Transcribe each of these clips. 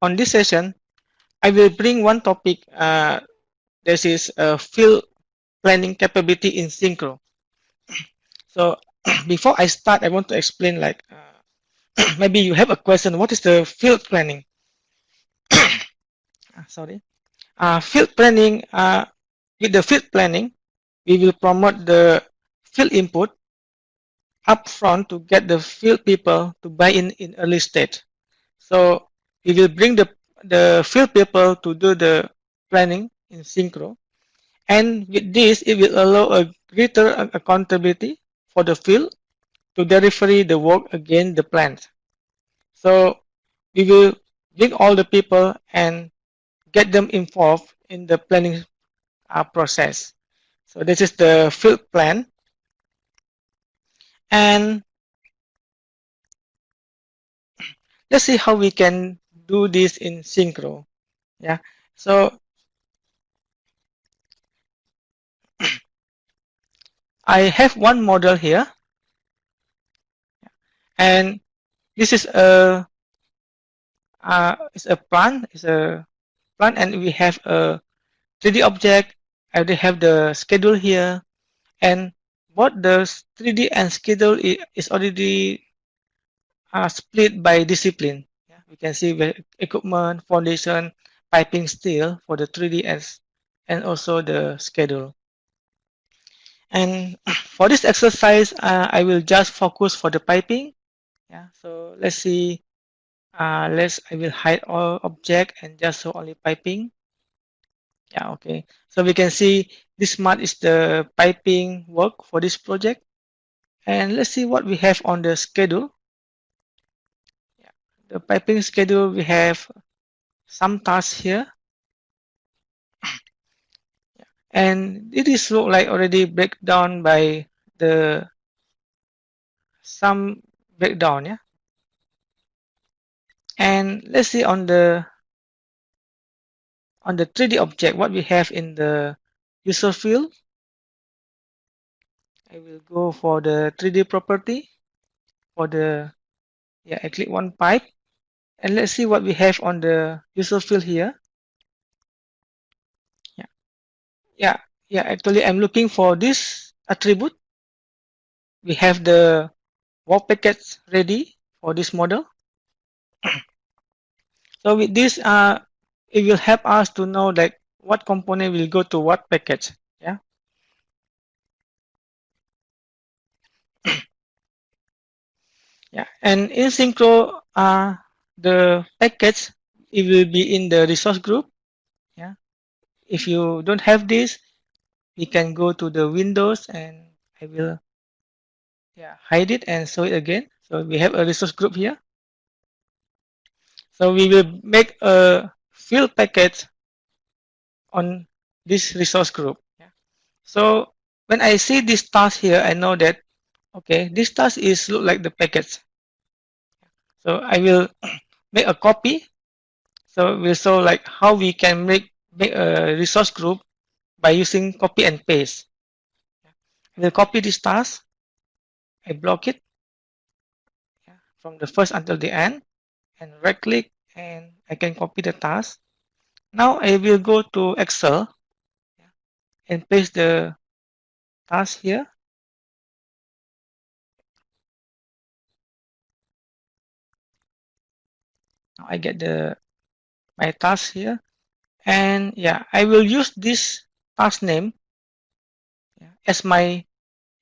on this session, I will bring one topic. This is field planning capability in Synchro. So before I start, I want to explain like maybe you have a question. What is the field planning? Sorry. Field planning. With the field planning, we will promote the field input upfront to get the field people to buy in early stage. So we will bring the field people to do the planning in Synchro. And with this, it will allow a greater accountability for the field to deliver the work against the plan. So we will bring all the people and get them involved in the planning process. So this is the field plan. And let's see how we can do this in Synchro. Yeah. So I have one model here, and this is a plan. It's a plan, and we have a 3D object. I already have the schedule here, and both the 3D and schedule is already split by discipline. Yeah, we can see the equipment, foundation, piping steel for the 3D and also the schedule. And for this exercise, I will just focus for the piping. Yeah, so let's see. I will hide all object and just show only piping. Yeah, okay. So we can see this much is the piping work for this project. And let's see what we have on the schedule. Yeah, the piping schedule, we have some tasks here. Yeah. And it is look like already breakdown by the some breakdown, yeah. And let's see on the 3D object what we have in the user field. I will go for the 3D property for the, yeah, I click one pipe, and let's see what we have on the user field here. Yeah, yeah, yeah. Actually, I'm looking for this attribute. We have the work package ready for this model. So with this, it will help us to know like what component will go to what package. Yeah. Yeah, and in Synchro, the package it will be in the resource group. Yeah, if you don't have this, we can go to the Windows and I will, yeah, hide it and show it again. So we have a resource group here. So we will make a field package on this resource group. Yeah. So when I see this task here, I know that okay, this task is look like the package. So I will make a copy. So we'll show like how we can make a resource group by using copy and paste. I will copy this task. I block it from the first until the end, and right click, and I can copy the task. Now I will go to Excel and paste the task here. Now I get my task here, and yeah, I will use this task name as my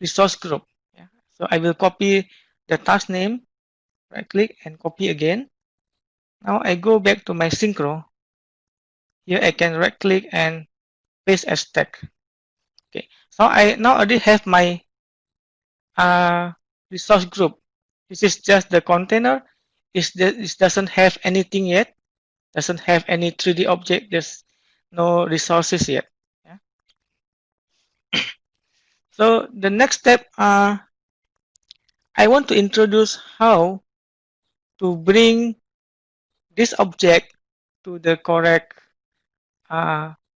resource group. Yeah. So I will copy the task name, right click and copy again. Now I go back to my Synchro. Here I can right click and paste as text. Okay, so I now already have my resource group. This is just the container. It doesn't have anything yet. Doesn't have any 3D object. There's no resources yet. Yeah. So the next step, I want to introduce how to bring this object to the correct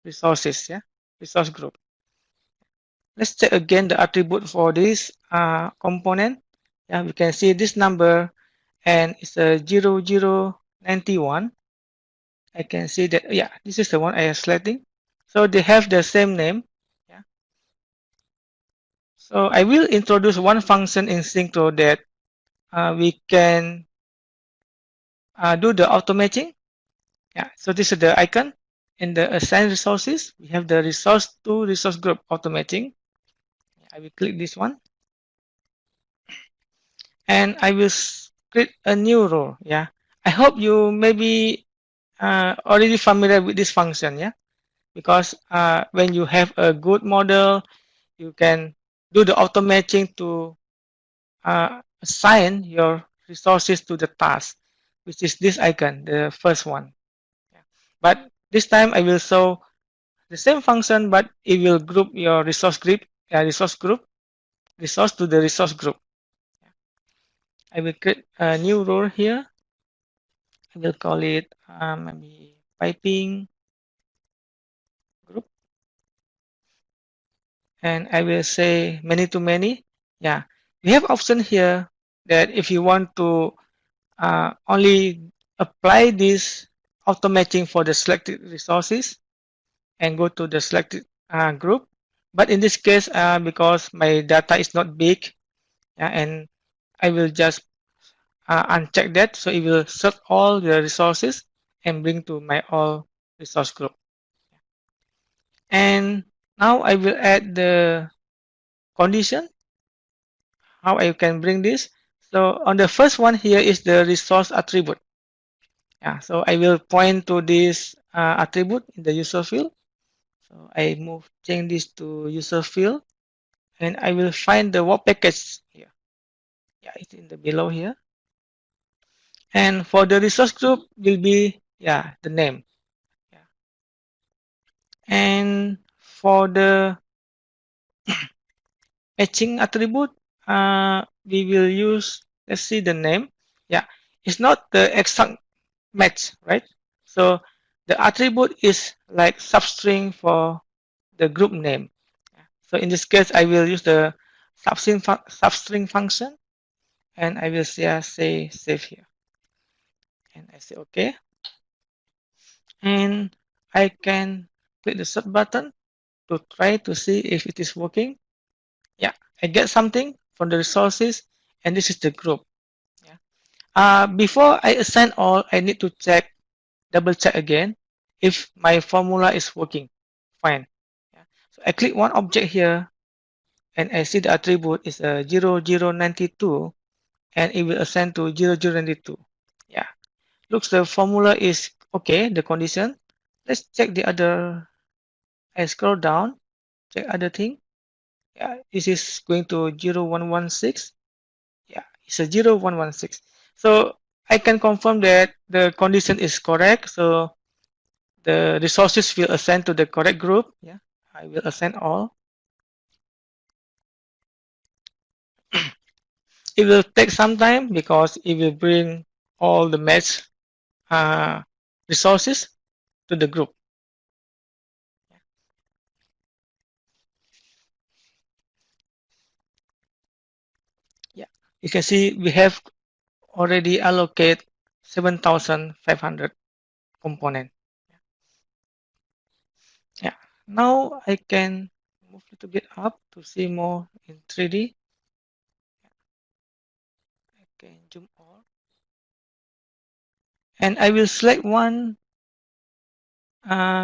resources. Yeah, resource group. Let's check again the attribute for this component. Yeah, we can see this number and it's a 0091. I can see that, yeah, this is the one I am selecting. So they have the same name. Yeah. So I will introduce one function in Synchro that we can do the auto matching. Yeah. So this is the icon. In the assign resources, we have the resource to resource group auto matching. I will click this one and I will create a new role. Yeah. I hope you maybe already familiar with this function. Yeah. Because when you have a good model, you can do the auto matching to assign your resources to the task, which is this icon, the first one. Yeah. But this time I will show the same function, but it will group your resource to the resource group. I will create a new role here. I will call it maybe piping group, and I will say many to many. Yeah, we have option here that if you want to only apply this auto matching for the selected resources and go to the selected group. But in this case, because my data is not big, and I will just uncheck that, so it will search all the resources and bring to my all resource group. And now I will add the condition, how I can bring this. So on the first one here is the resource attribute. Yeah, so I will point to this attribute in the user field. So I change this to user field, and I will find the work package here. Yeah, it's in the below here. And for the resource group will be, yeah, the name. Yeah. And for the matching attribute, we will use, let's see the name. Yeah, it's not the exact match, right? So the attribute is like substring for the group name. So in this case, I will use the substring function, and I will say save here. And I say OK. And I can click the set button to try to see if it is working. Yeah, I get something from the resources, and this is the group. Yeah. Before I assign all, I need to double check again if my formula is working fine. Yeah. So I click one object here, and I see the attribute is a 0092, and it will assign to 0092. Yeah, looks the formula is okay, the condition. Let's check the other. I scroll down, check other thing. Yeah, this is going to 0116. Yeah, it's a 0116. So I can confirm that the condition is correct. So the resources will assign to the correct group. Yeah, I will assign all. It will take some time because it will bring all the match resources to the group. Yeah, you can see we have already allocated 7,500 component. Yeah, now I can move a little bit up to see more in 3D. I can zoom all. And I will select one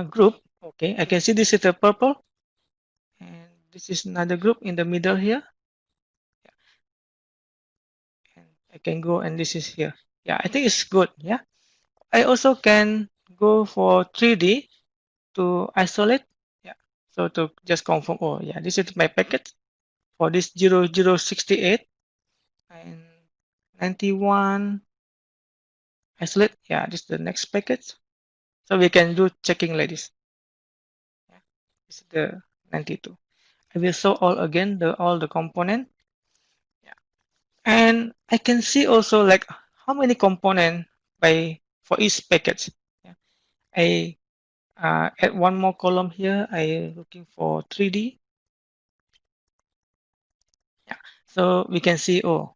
group. Okay, I can see this is the purple. And this is another group in the middle here. Yeah. And I can go, and this is here. Yeah, I think it's good. Yeah. I also can go for 3D to isolate. Yeah. So to just confirm, oh yeah, this is my packet for this 0068 and 91 isolate. Yeah, this is the next package. So we can do checking like this. Yeah, this is the 92. I will show all again all the component. Yeah, and I can see also like how many component for each package. Yeah. I add one more column here. I looking for 3D. Yeah, so we can see, oh,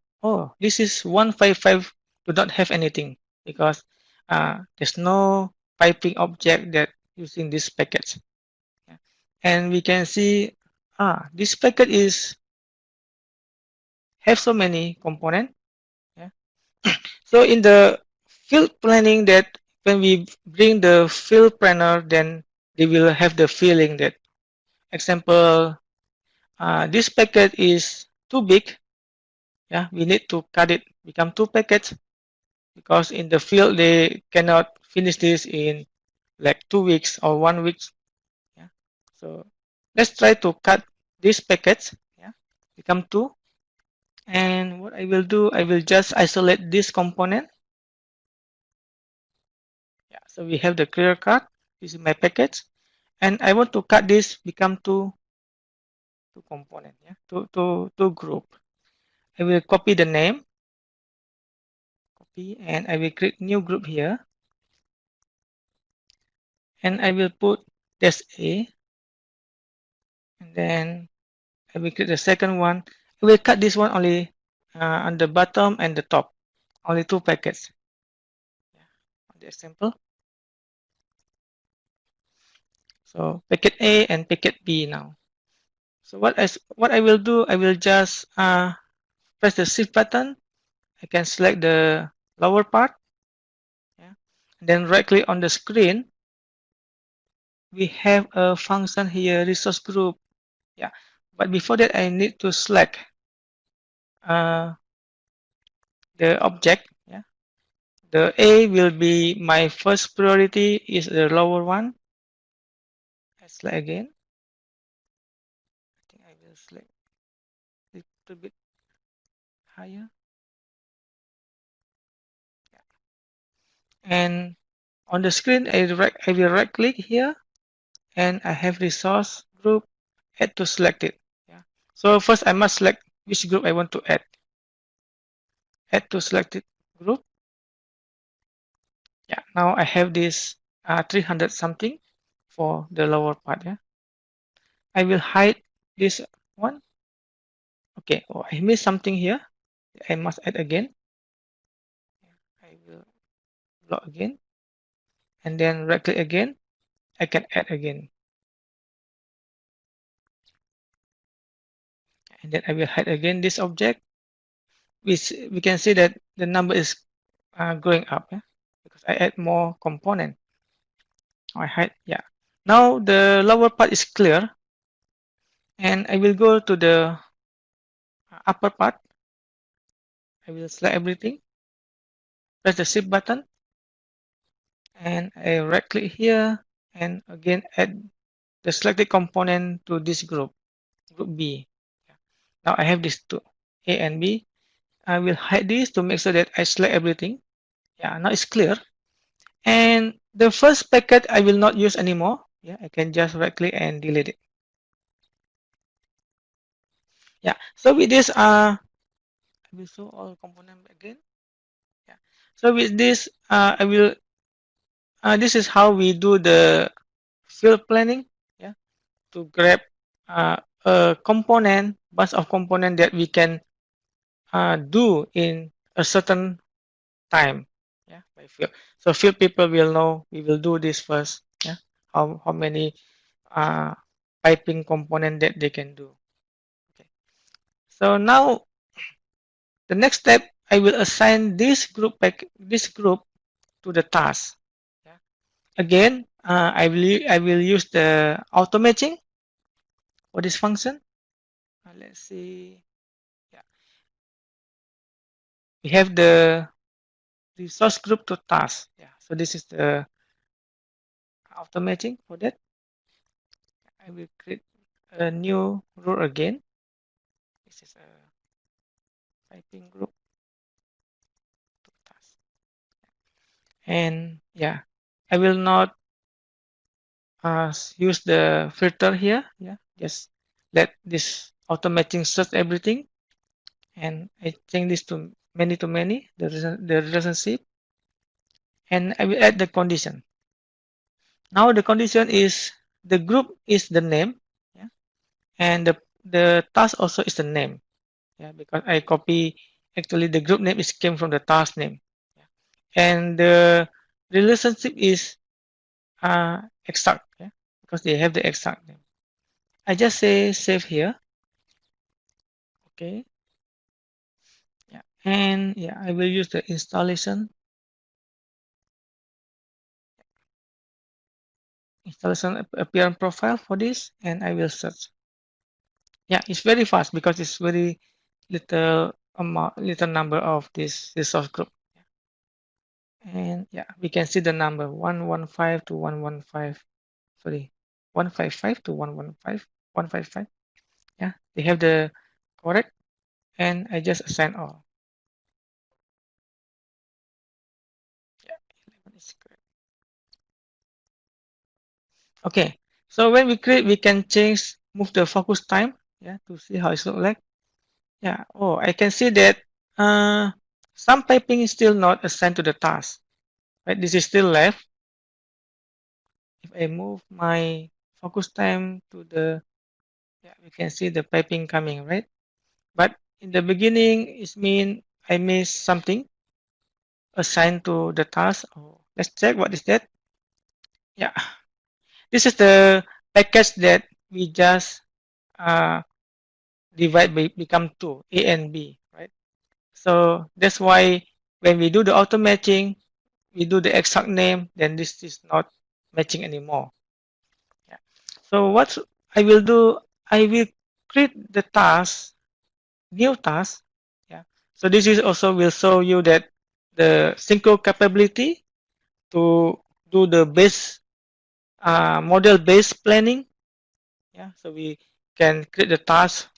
this is 155 do not have anything because there's no piping object that using this package. Yeah. And we can see this package is have so many components. Yeah. So in the field planning, that when we bring the field planner, then they will have the feeling that, example, this packet is too big. Yeah, we need to cut it, become two packets, because in the field they cannot finish this in like 2 weeks or 1 week. Yeah. So let's try to cut these packets. Yeah, become two. And what I will do, I will just isolate this component. Yeah, so we have the clear cut. This is my package, and I want to cut this become two component. Yeah, two group. I will copy the name, copy, and I will create new group here, and I will put this A, and then I will create the second one. I will cut this one only on the bottom and the top, only two packets. Yeah, on the example. So packet A and packet B now. So what I will do, I will just press the shift button. I can select the lower part. Yeah. And then right click on the screen. We have a function here, resource group. Yeah. But before that, I need to select the object. Yeah. The A will be my first priority, is the lower one. I select again. I think I will select a little bit higher. Yeah. And on the screen, I will right click here, and I have resource group, add to selected. Yeah. So first I must select which group I want to add. Add to selected group. Yeah. Now I have this 300 something for the lower part. Yeah. I will hide this one. Okay. Oh, I missed something here. I must add again. I will block again, and then right click again. I can add again, and then I will hide again this object. We can see that the number is going up. Yeah? Because I add more component. I hide. Yeah. Now the lower part is clear, and I will go to the upper part. I will select everything, press the shift button, and I right click here, and again add the selected component to this group B. Now I have these two, A and B. I will hide this to make sure that I select everything. Yeah, now it's clear. And the first packet I will not use anymore. Yeah, I can just right click and delete it. Yeah, so with this, I will show all component again. Yeah, so with this, I will, this is how we do the field planning. Yeah, to grab a component, bunch of component that we can do in a certain time. Yeah, by field. So field people will know we will do this first. Yeah, how many piping component that they can do. Okay. So now the next step, I will assign this group to the task. Yeah. Again, I will use the auto matching for this function. Let's see. Yeah, we have the resource group to task. Yeah, so this is the auto matching for that. I will create a new rule again. This is a typing group to task. And yeah, I will not use the filter here. Yeah, just let this auto matching search everything, and I change this to many, the relationship, and I will add the condition. Now the condition is the group is the name. Yeah, and the task also is the name. Yeah, because I copy, actually the group name is came from the task name. Yeah. And the relationship is exact, yeah, because they have the exact name. I just say save here. Okay. Yeah. And yeah, I will use the installation appearance profile for this, and I will search. Yeah, it's very fast because it's very little amount, little number of this resource group. And yeah, we can see the number 115 to 115. Sorry, 155 to 115, 155. Yeah, they have the correct, and I just assign all. Yeah, 11 is correct. Okay, so when we create, we can change, move the focus time. Yeah, to see how it look like. Yeah. Oh, I can see that some piping is still not assigned to the task. Right, this is still left. If I move my focus time to the, yeah, we can see the piping coming, right? But in the beginning, it mean I missed something assigned to the task. Oh, let's check what is that. Yeah, this is the package that we just uh, divide by become two, A and B, right? So that's why when we do the auto matching, we do the exact name, then this is not matching anymore. Yeah. So what I will do, I will create the task, new task. Yeah. So this is also will show you that the Synchro capability to do the base model based planning. Yeah. So we can create the task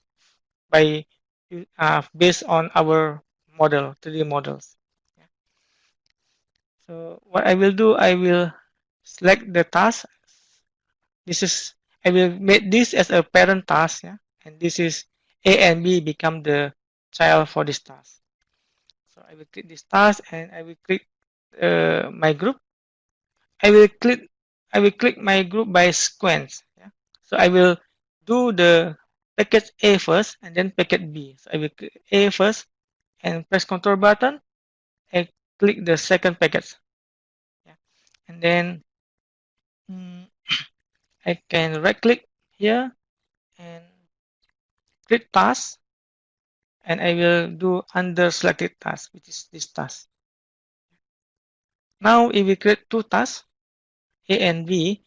by based on our model, 3D models. Yeah. So what I will do, I will select the task. This is, I will make this as a parent task, yeah, and this is A and B become the child for this task. So I will click this task and I will click my group. I will click my group by sequence. Yeah. So I will do the package A first and then package B. So I will click A first and press Control button and click the second package. Yeah. And then mm, I can right click here and create task, and I will do under selected task, which is this task. Now it will create two tasks, A and B,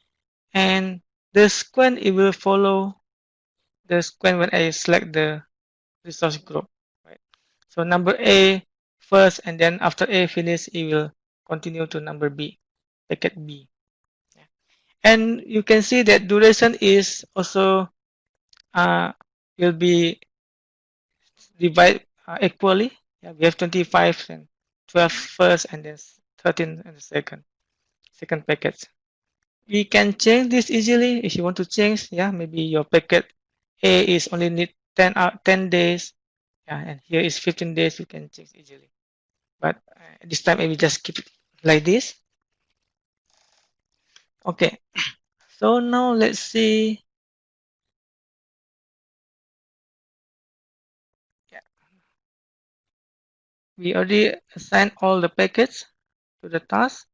and the sequence it will follow the sequence when I select the resource group. Right. So number A first, and then after A finish, it will continue to number B, packet B. Yeah. And you can see that duration is also will be divided equally. Yeah, we have 25 and 12 first, and then 13 and the second package. We can change this easily if you want to change. Yeah, maybe your packet A is only need 10 days. Yeah, and here is 15 days. You can change easily. But this time I will just keep it like this. Okay. So now let's see. Yeah, we already assigned all the packets to the task.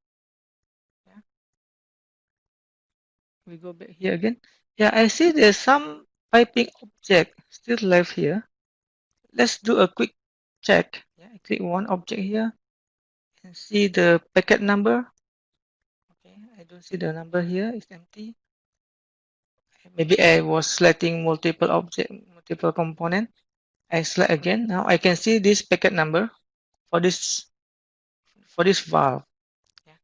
Yeah, we go back here again. Yeah, I see there's some piping object still left here. Let's do a quick check. Yeah, I click one object here and see the packet number. Okay, I don't see the number here. It's empty. Maybe I was selecting multiple object, multiple component. I select again. Now I can see this packet number for this valve. Yeah.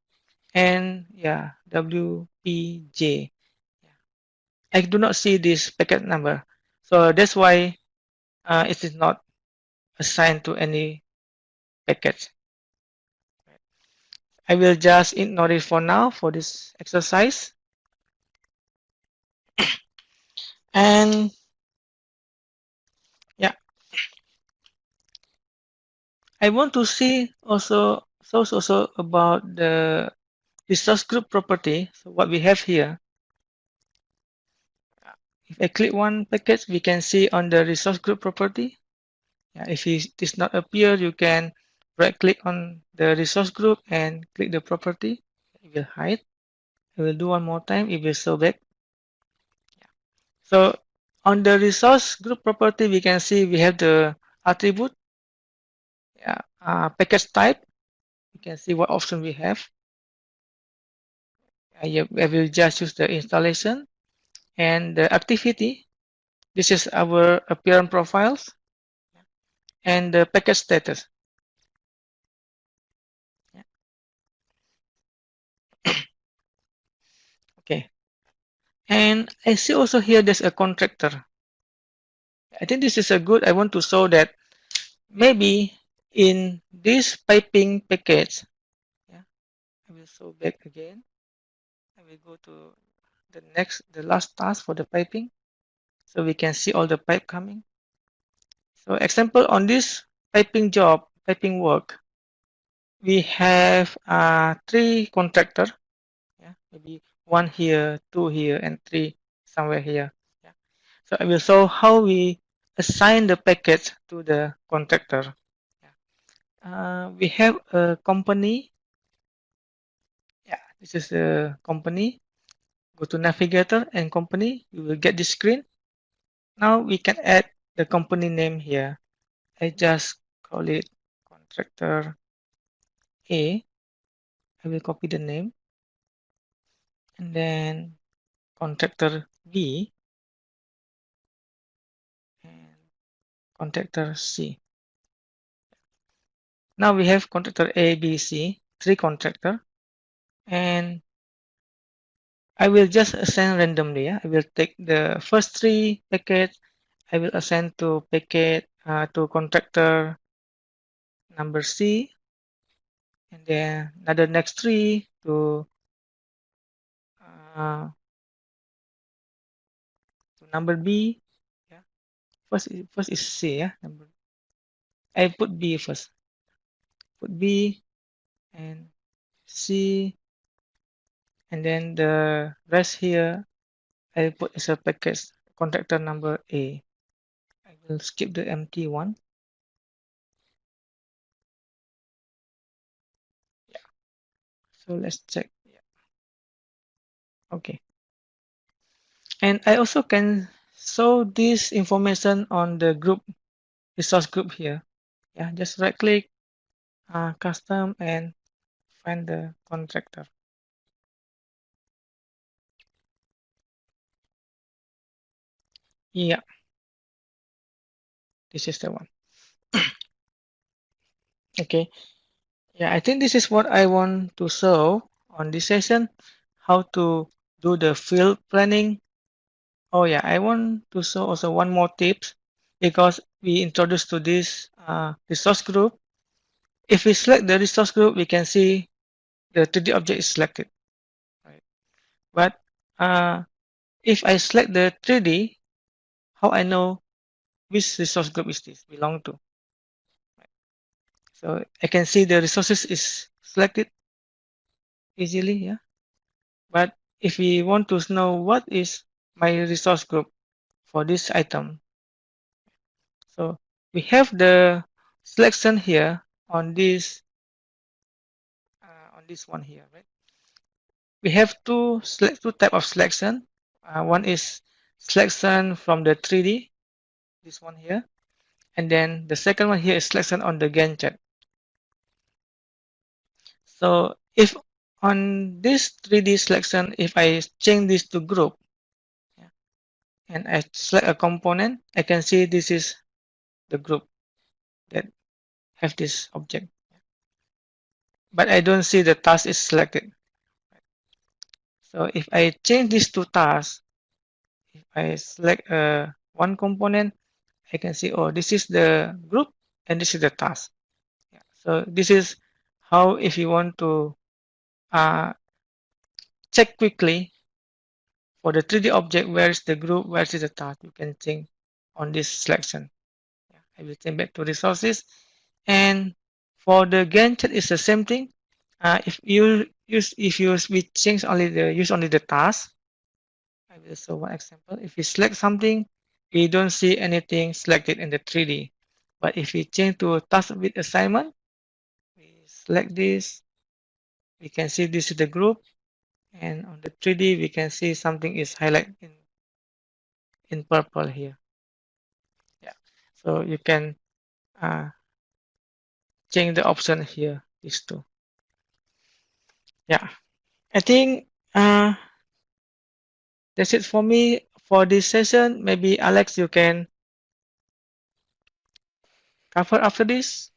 And yeah, WPJ. Yeah. I do not see this packet number, so that's why it is not assigned to any package. I will just ignore it for now for this exercise. And yeah, I want to see also about the resource group property. So what we have here, if I click one package, we can see on the resource group property. Yeah, if it does not appear, you can right click on the resource group and click the property. It will hide. I will do one more time. It will show back. So on the resource group property, we can see we have the attribute, yeah, package type. You can see what option we have. I will just use the installation and the activity. This is our appearance profiles and the package status. Yeah. Okay. And I see also here there's a contractor. I think this is a good. I want to show that maybe in this piping package, yeah, I will show back again. I will go to the last task for the piping, so we can see all the pipe coming. So example on this piping job, piping work, we have 3 contractor. Yeah, maybe 1 here, 2 here, and 3 somewhere here. Yeah. So I will show how we assign the package to the contractor. Yeah. We have a company. Yeah, this is a company. Go to navigator and company. You will get this screen. Now we can add the company name here. I just call it contractor A. I will copy the name and then contractor B and contractor C. Now we have contractor A, B, C, 3 contractor, and I will just assign randomly. Yeah? I will take the first 3 packets. I will assign to packet to contractor number C, and then another next 3 uh, to number B. Yeah, first is C. Yeah, I put B first. Put B and C, and then the rest here I put as a package contractor number A. I will skip the empty one. Yeah. So let's check. Yeah. Okay. And I also can show this information on the group resource group here. Yeah, just right click, custom, and find the contractor. Yeah, this is the one. Okay. Yeah, I think this is what I want to show on this session, how to do the field planning. Oh yeah, I want to show also one more tips because we introduced to this resource group. If we select the resource group, we can see the 3D object is selected. Right? But if I select the 3D, how I know which resource group is this belong to? Right? So I can see the resources is selected easily. Yeah. But if we want to know what is my resource group for this item, so we have the selection here on this one here, right? We have two type of selection. One is selection from the 3D, this one here, and then the second one here is selection on the Gantt chart. So if on this 3D selection, if I change this to group, yeah, and I select a component, I can see this is the group that have this object. But I don't see the task is selected. So if I change this to task, if I select one component, I can see, oh, this is the group and this is the task. Yeah. So this is how, if you want to uh, check quickly for the 3D object, where is the group, where is the task, you can change on this selection. Yeah. I will change back to resources. And for the Gantt chart, it's the same thing. If you we change use only the task. I will show one example. If we select something, we don't see anything selected in the 3D. But if we change to task with assignment, we select this. We can see this is the group, and on the 3D we can see something is highlighted in purple here. Yeah, so you can uh, change the option here, these two. Yeah, I think that's it for me for this session. Maybe Alex, you can cover after this.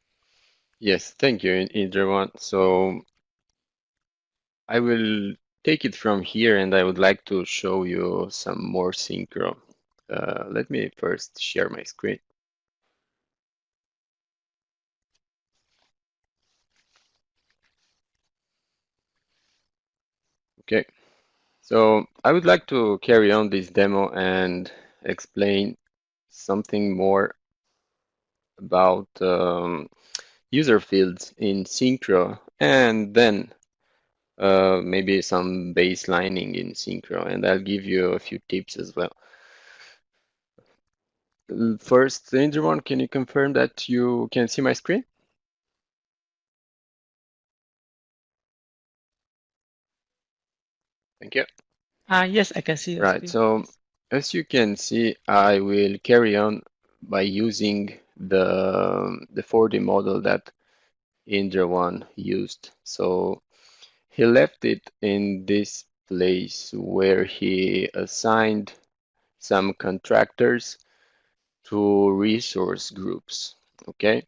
Yes, thank you, everyone. So I will take it from here and I would like to show you some more synchro. Let me first share my screen. Okay, so I would like to carry on this demo and explain something more about user fields in Synchro and then maybe some baselining in Synchro, and I'll give you a few tips as well. First, everyone, can you confirm that you can see my screen? Thank you. Yes, I can see your Right, screen. so Yes. as you can see, I will carry on by using the 4D model that Indra1 used. So he left it in this place where he assigned some contractors to resource groups, okay?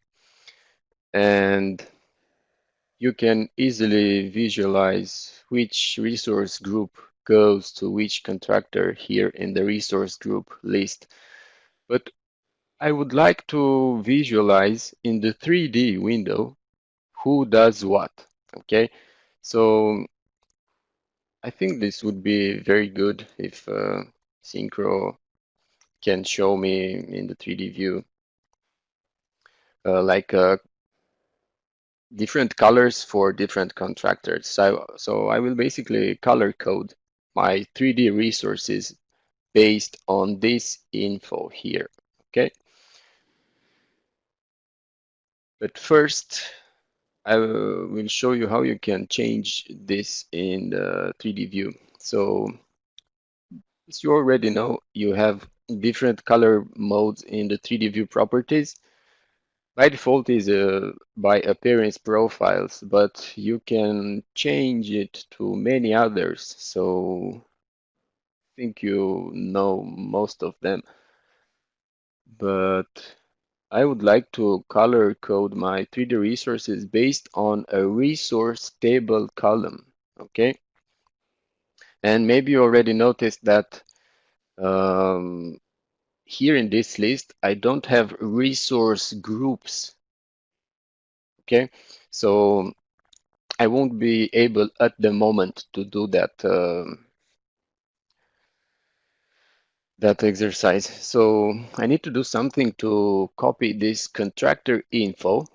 And you can easily visualize which resource group goes to which contractor here in the resource group list. But I would like to visualize in the 3D window who does what, okay? So I think this would be very good if Synchro can show me in the 3D view like different colors for different contractors. So I will basically color code my 3D resources based on this info here, okay? But first, I will show you how you can change this in the 3D view. So as you already know, you have different color modes in the 3D view properties. By default is by appearance profiles, but you can change it to many others. So I think you know most of them. But I would like to color code my 3D resources based on a resource table column. Okay. And maybe you already noticed that um, here in this list, I don't have resource groups. Okay. So I won't be able at the moment to do that exercise. So I need to do something to copy this contractor info,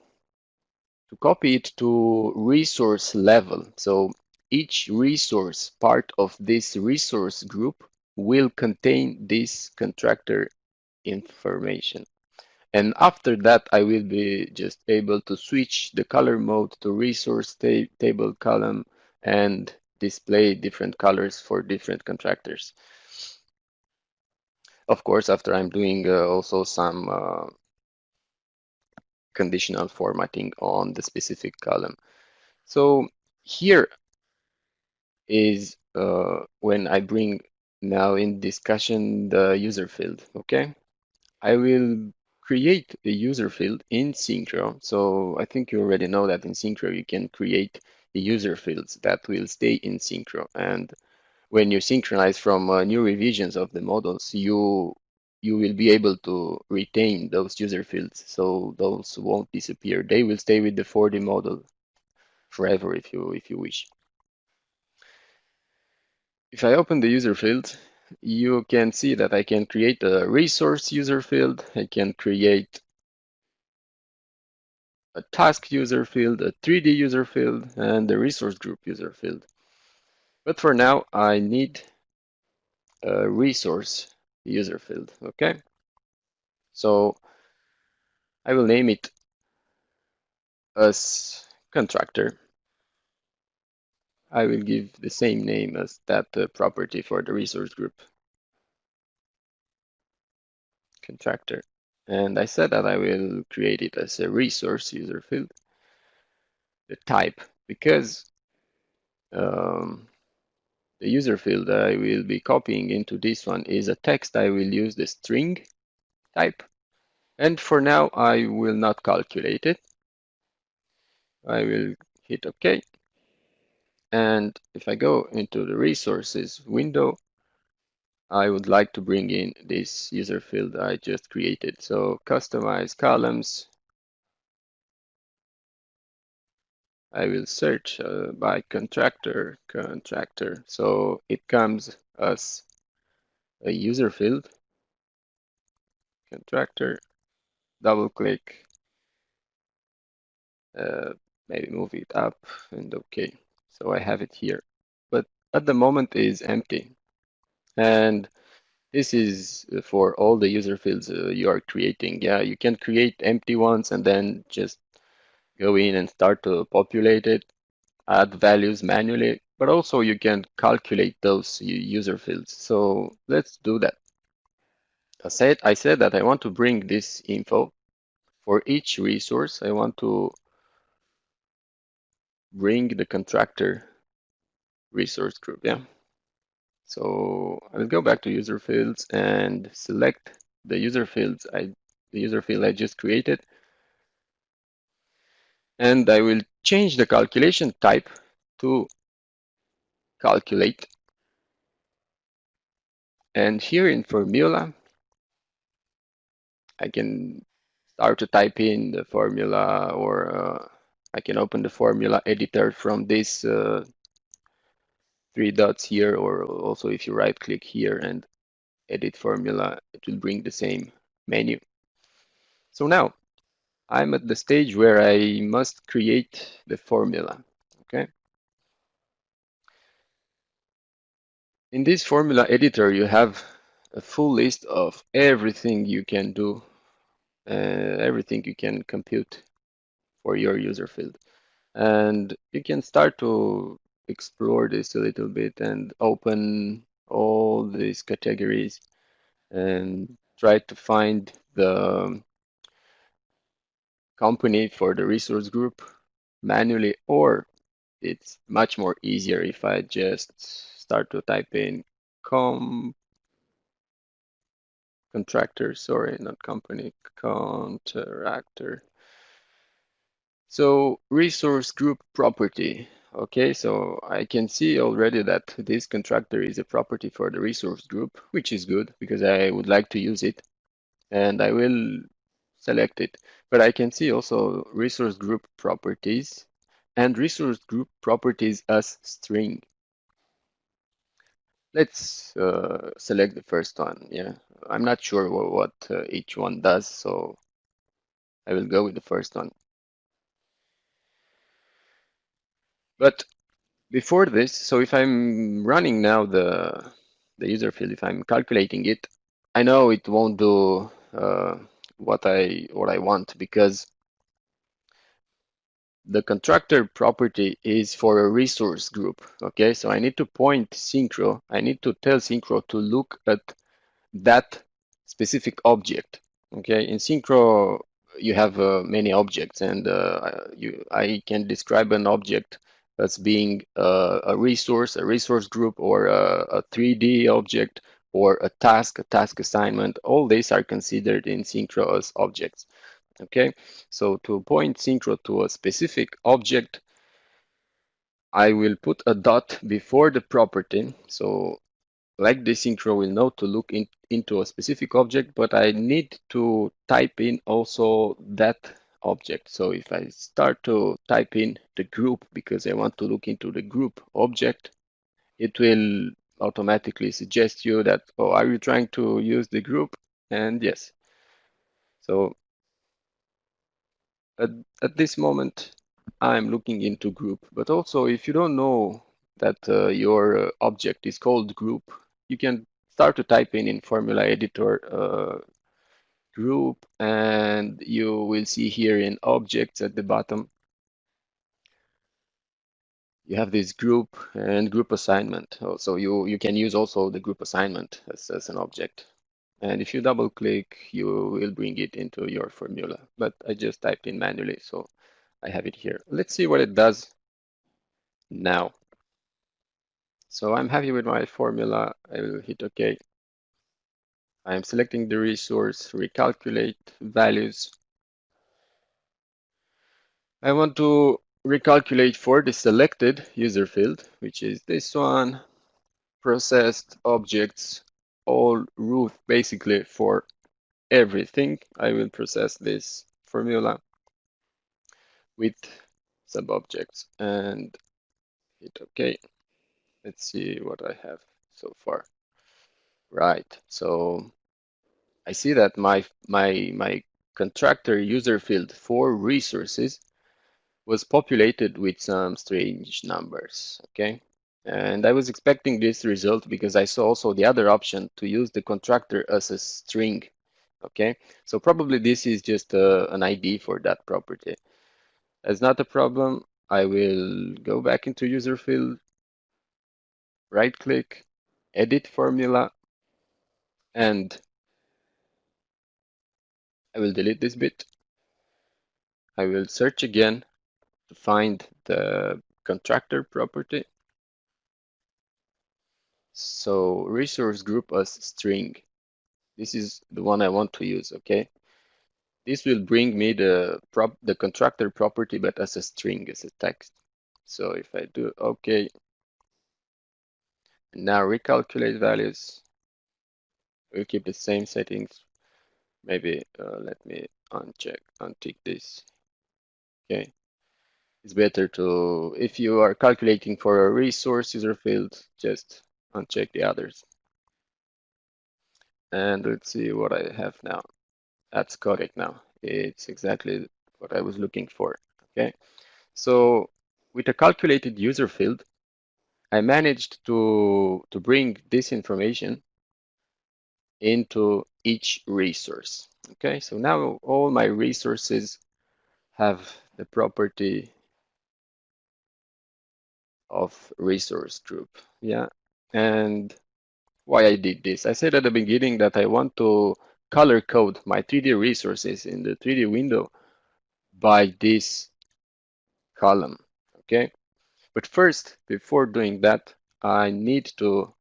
to copy it to resource level. So each resource part of this resource group will contain this contractor information. And after that, I will be just able to switch the color mode to resource table column and display different colors for different contractors. Of course, after I'm doing also some conditional formatting on the specific column. So here is when I bring now in discussion the user field, okay? I will create a user field in Synchro. So I think you already know that in Synchro you can create user fields that will stay in Synchro. And when you synchronize from new revisions of the models, you will be able to retain those user fields. So those won't disappear. They will stay with the 4D model forever if you wish. If I open the user field, you can see that I can create a resource user field. I can create a task user field, a 3D user field, and a resource group user field. But for now, I need a resource user field, okay? So I will name it as contractor. I will give the same name as that property for the resource group, contractor. And I said that I will create it as a resource user field, the type, because um, the user field I will be copying into this one is a text. I will use the string type. And for now, I will not calculate it. I will hit OK. And if I go into the resources window, I would like to bring in this user field I just created. So customize columns. I will search by contractor. So it comes as a user field, contractor, double click, uh, maybe move it up and OK. So I have it here, but at the moment is empty. And this is for all the user fields you are creating. Yeah, you can create empty ones and then just go in and start to populate it, add values manually, but also you can calculate those user fields. So let's do that. I said that I want to bring this info for each resource. I want to bring the contractor resource group. Yeah. So I will go back to user fields and select the user field I just created, and I will change the calculation type to calculate. And here in formula, I can start to type in the formula, or I can open the formula editor from this three dots here, or also if you right click here and edit formula, it will bring the same menu. So now I'm at the stage where I must create the formula. Okay. In this formula editor, you have a full list of everything you can do, everything you can compute for your user field. And you can start to explore this a little bit and open all these categories and try to find the company for the resource group manually, or it's much more easier if I just start to type in contractor, sorry, not company, contractor. So resource group property. Okay, so I can see already that this contractor is a property for the resource group, which is good because I would like to use it, and I will select it. But I can see also resource group properties and resource group properties as string. Let's select the first one. Yeah, I'm not sure what each one does, so I will go with the first one. But before this, so if I'm running now the user field, if I'm calculating it, I know it won't do what I want, because the contractor property is for a resource group. Okay, so I need to point Synchro. I need to tell Synchro to look at that specific object. Okay, in Synchro you have many objects, and I can describe an object as being a resource group, or a 3D object, or a task assignment. All these are considered in Synchro as objects. Okay, so to point Synchro to a specific object, I will put a dot before the property. So like the Synchro will know to look into a specific object, but I need to type in also that object. So if I start to type in the group because I want to look into the group object, it will automatically suggest you that, oh, are you trying to use the group? And yes. So at this moment, I'm looking into group. But also, if you don't know that your object is called group, you can start to type in formula editor group, and you will see here in objects at the bottom, you have this group and group assignment. So you can use also the group assignment as an object. And if you double click, you will bring it into your formula. But I just typed in manually, so I have it here. Let's see what it does now. So I'm happy with my formula. I will hit OK. I'm selecting the resource, recalculate values. I want to recalculate for the selected user field, which is this one, processed objects, all root basically for everything. I will process this formula with sub-objects and hit OK. Let's see what I have so far. Right, so I see that my contractor user field for resources was populated with some strange numbers, okay? And I was expecting this result because I saw also the other option to use the contractor as a string, okay? So probably this is just an ID for that property. That's not a problem. I will go back into user field, right click, edit formula, and I will delete this bit. I will search again to find the contractor property. So resource group as string. This is the one I want to use, okay? This will bring me the contractor property, but as a string, as a text. So if I do okay, now recalculate values, we'll keep the same settings. Maybe let me untick this. Okay, it's better to, if you are calculating for a resource user field, just uncheck the others. And let's see what I have now. That's correct now. It's exactly what I was looking for. Okay, so with a calculated user field, I managed to bring this information into each resource. Okay, so now all my resources have the property of resource group. Yeah, and why I did this. I said at the beginning that I want to color code my 3D resources in the 3D window by this column. Okay, but first, before doing that, I need to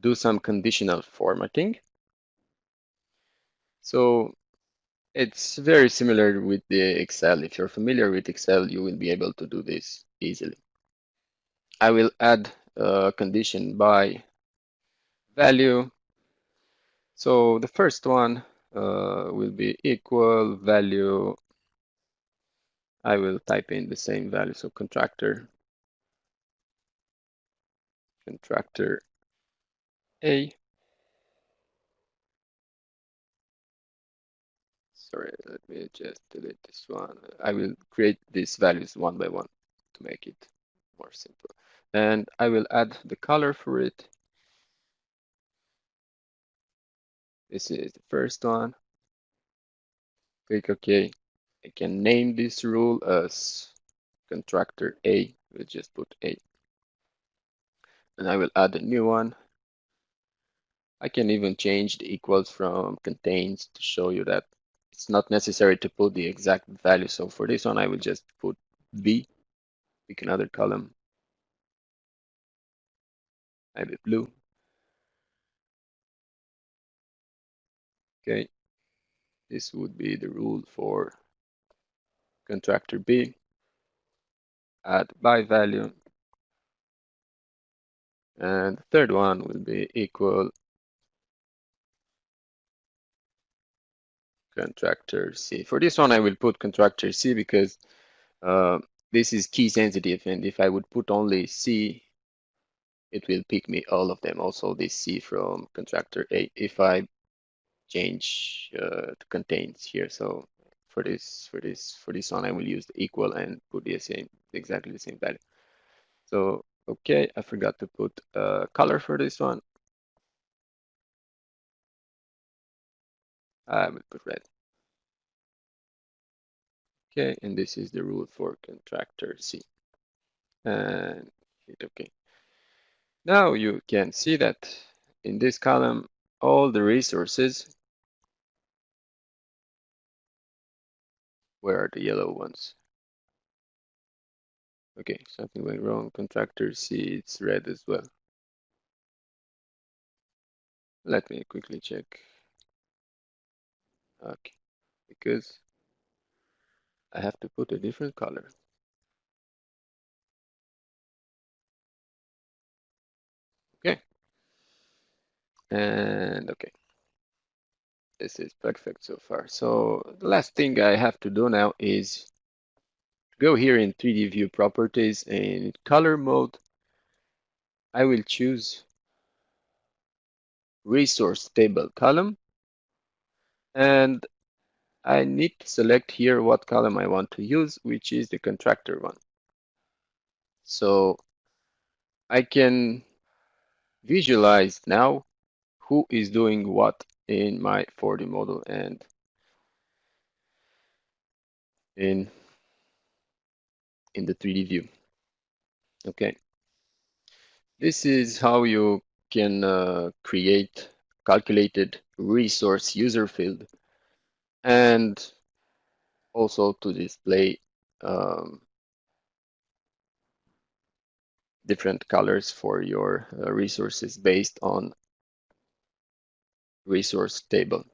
do some conditional formatting. So it's very similar with the Excel. If you're familiar with Excel, you will be able to do this easily. I will add a condition by value. So the first one will be equal value. I will type in the same value. So contractor A. Sorry, let me just delete this one. I will create these values one by one to make it more simple. And I will add the color for it. This is the first one. Click OK. I can name this rule as contractor A. We'll just put A. And I will add a new one. I can even change the equals from contains to show you that it's not necessary to put the exact value. So for this one, I will just put B, pick another column. I will blue. Okay. This would be the rule for contractor B. Add by value. And the third one will be equal contractor C. For this one, I will put contractor C because this is key sensitive, and if I would put only C, it will pick me all of them, also this C from contractor A, if I change to contains here. So for this one, I will use the equal and put the same, exactly the same value. So okay, I forgot to put color for this one. I will put red. Okay, and this is the rule for contractor C. and hit OK. Now you can see that in this column, all the resources, where are the yellow ones? Okay, something went wrong. Contractor, see, it's red as well. Let me quickly check. Okay, because I have to put a different color. Okay, and okay, this is perfect so far. So the last thing I have to do now is go here in 3D view properties, and in color mode, I will choose resource table column, and I need to select here what column I want to use, which is the contractor one. So I can visualize now who is doing what in my 4D model and in the 3D view. Okay, this is how you can create calculated resource user field, and also to display um, different colors for your resources based on resource table.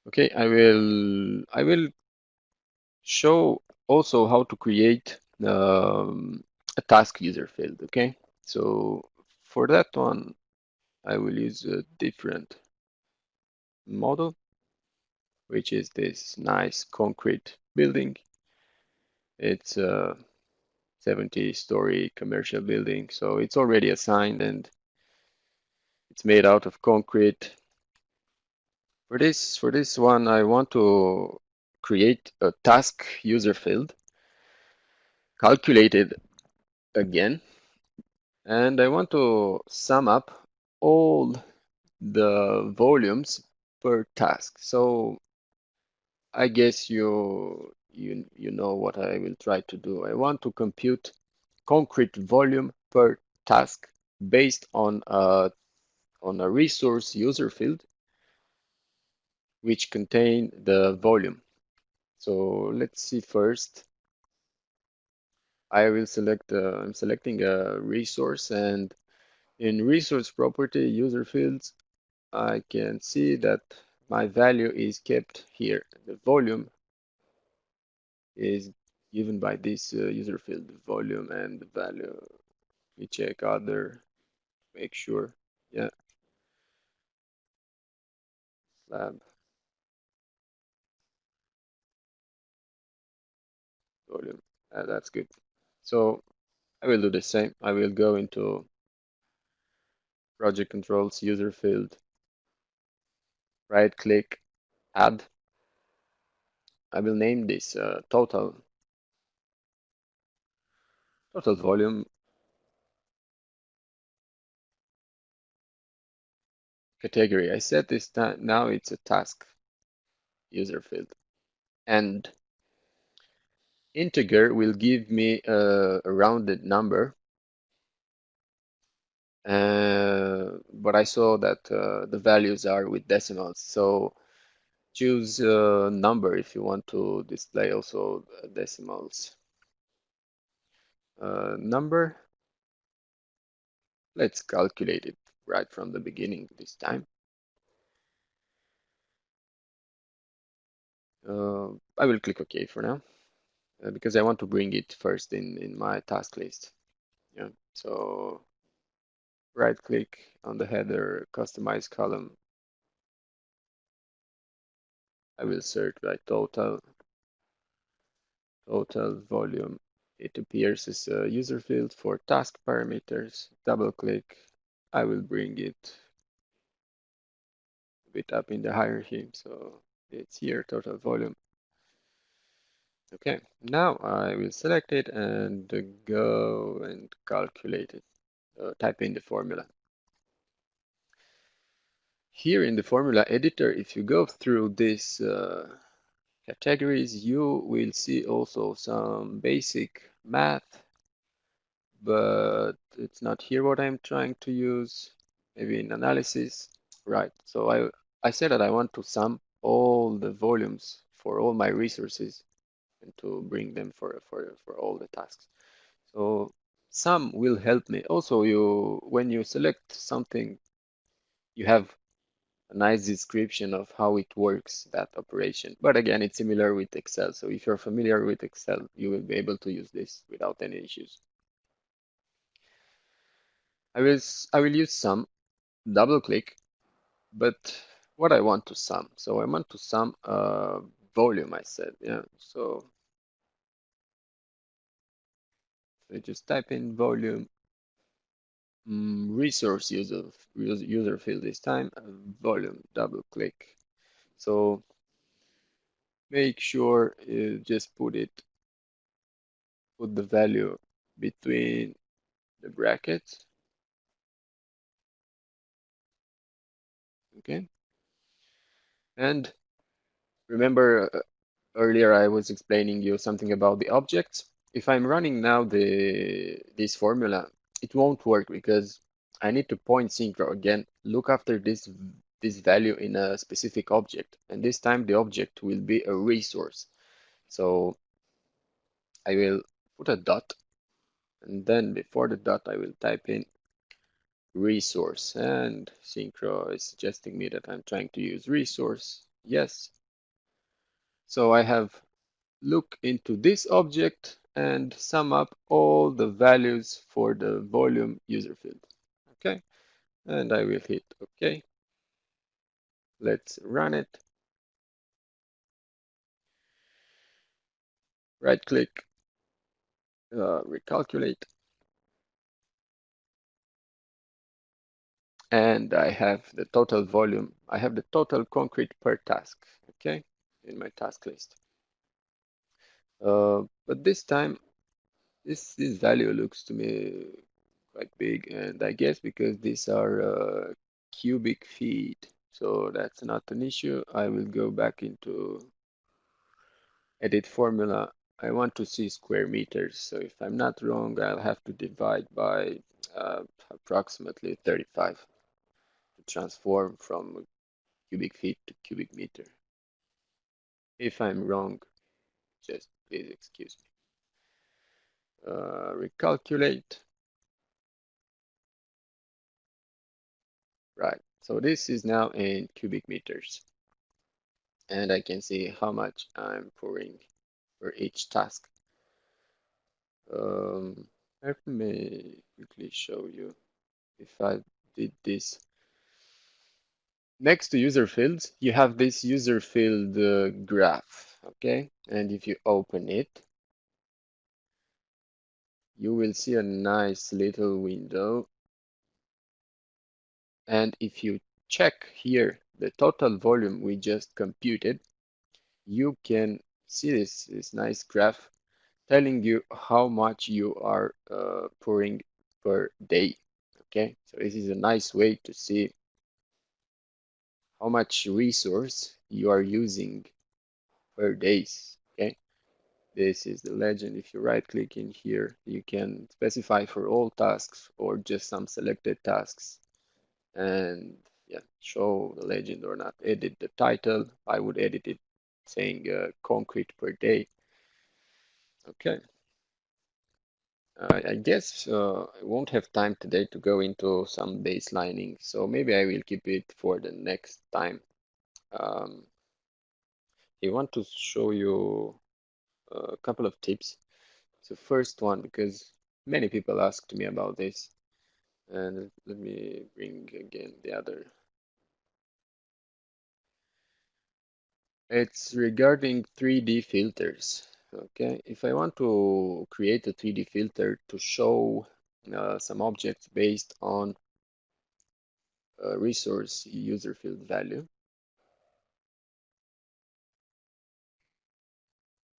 Okay, I will show also how to create a task user field. Okay, so for that one, I will use a different model, which is this nice concrete building. It's a 70-story commercial building, so it's already assigned and it's made out of concrete. For this one, I want to create a task user field, calculated again, and I want to sum up all the volumes per task. So I guess you know what I will try to do. I want to compute concrete volume per task based on a resource user field which contain the volume. So let's see first. I will select, I'm selecting a resource, and in resource property user fields, I can see that my value is kept here. The volume is given by this user field, the volume and the value. We check other, make sure. Yeah, slab volume. That's good. So I will do the same. I will go into project controls, user field, right click, add. I will name this total volume category. I set this now it's a task user field, and integer will give me a rounded number, but I saw that the values are with decimals, so choose a number if you want to display also decimals. Number, let's calculate it right from the beginning this time. I will click OK for now because I want to bring it first in my task list. Yeah, so right click on the header, customize column. I will search by total volume. It appears as a user field for task parameters. Double click. I will bring it a bit up in the hierarchy. So it's here, total volume. Okay, now I will select it and go and calculate it. Type in the formula. Here in the formula editor, if you go through this categories, you will see also some basic math, but it's not here what I'm trying to use. Maybe in analysis. Right. So I said that I want to sum all the volumes for all my resources and to bring them for all the tasks. So sum will help me. Also, when you select something, you have a nice description of how it works, that operation. But again, it's similar with Excel. So if you're familiar with Excel, you will be able to use this without any issues. I will use sum, double click, but what I want to sum. So I want to sum volume, I said. Yeah. So I just type in volume, resource user field this time, volume, double click. So make sure you just put the value between the brackets. Okay. And remember earlier I was explaining you something about the objects. If I'm running now this formula, it won't work because I need to point Synchro again, look after this value in a specific object. And this time the object will be a resource. So I will put a dot, and then before the dot I will type in resource, and Synchro is suggesting me that I'm trying to use resource. Yes. So I have look into this object and sum up all the values for the volume user field. Okay, and I will hit OK. Let's run it. Right click, recalculate, and I have the total volume. I have the total concrete per task. Okay, in my task list. But this time, this value looks to me quite big, and I guess because these are cubic feet, so that's not an issue. I will go back into edit formula. I want to see square meters, so if I'm not wrong, I'll have to divide by approximately 35 to transform from cubic feet to cubic meter. If I'm wrong, just please excuse me. Recalculate. Right, so this is now in cubic meters, and I can see how much I'm pouring for each task. Let me quickly show you if I did this. Next to user fields, you have this user field graph, okay? And if you open it, you will see a nice little window. And if you check here the total volume we just computed, you can see this nice graph telling you how much you are pouring per day. Okay, so this is a nice way to see how much resource you are using per days. Okay, this is the legend. If you right click in here, you can specify for all tasks or just some selected tasks, and yeah, show the legend or not. Edit the title. I would edit it saying concrete per day. Okay. I guess I won't have time today to go into some baselining, so maybe I will keep it for the next time. Um, I want to show you a couple of tips. So first one, because many people asked me about this, and let me bring again the other. It's regarding 3D filters. Okay, if I want to create a 3D filter to show some objects based on resource user field value.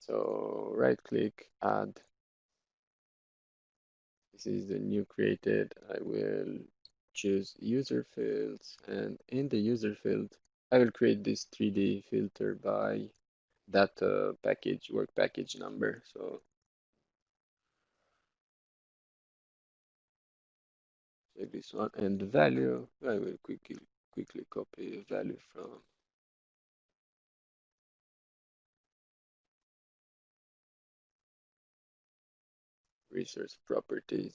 So right click, add. This is the new created. I will choose user fields, and in the user field, I will create this 3D filter by that package, work package number. So take this one and the value. I will quickly copy a value from resource properties.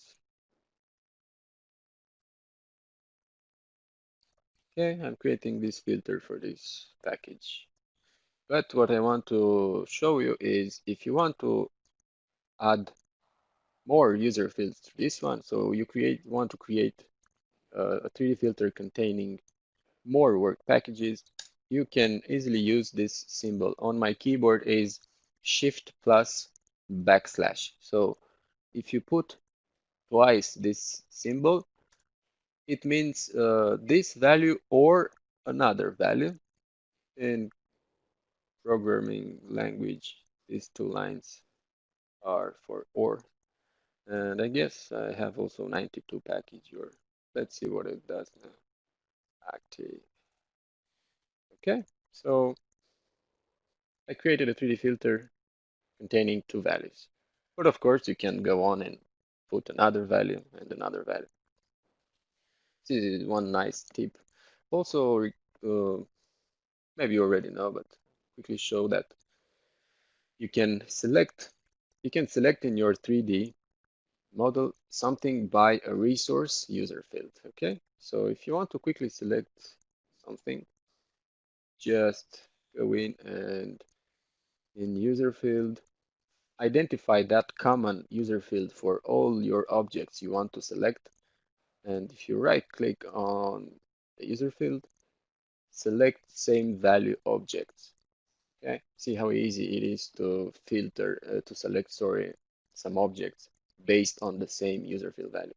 Okay, I'm creating this filter for this package. But what I want to show you is if you want to add more user fields to this one, so you want to create a 3D filter containing more work packages, you can easily use this symbol. On my keyboard is Shift plus backslash. So if you put twice this symbol, it means this value or another value. In programming language, these two lines are for or. And I guess I have also 92 package or let's see what it does now. Active. Okay, so I created a 3D filter containing two values. But of course, you can go on and put another value and another value. This is one nice tip. Also, maybe you already know, but quickly show that you can select in your 3D model something by a resource user field. Okay, so if you want to quickly select something, just go in and in user field, identify that common user field for all your objects you want to select. And if you right click on the user field, select same value objects. Okay, see how easy it is to filter, to select, sorry, some objects based on the same user field value.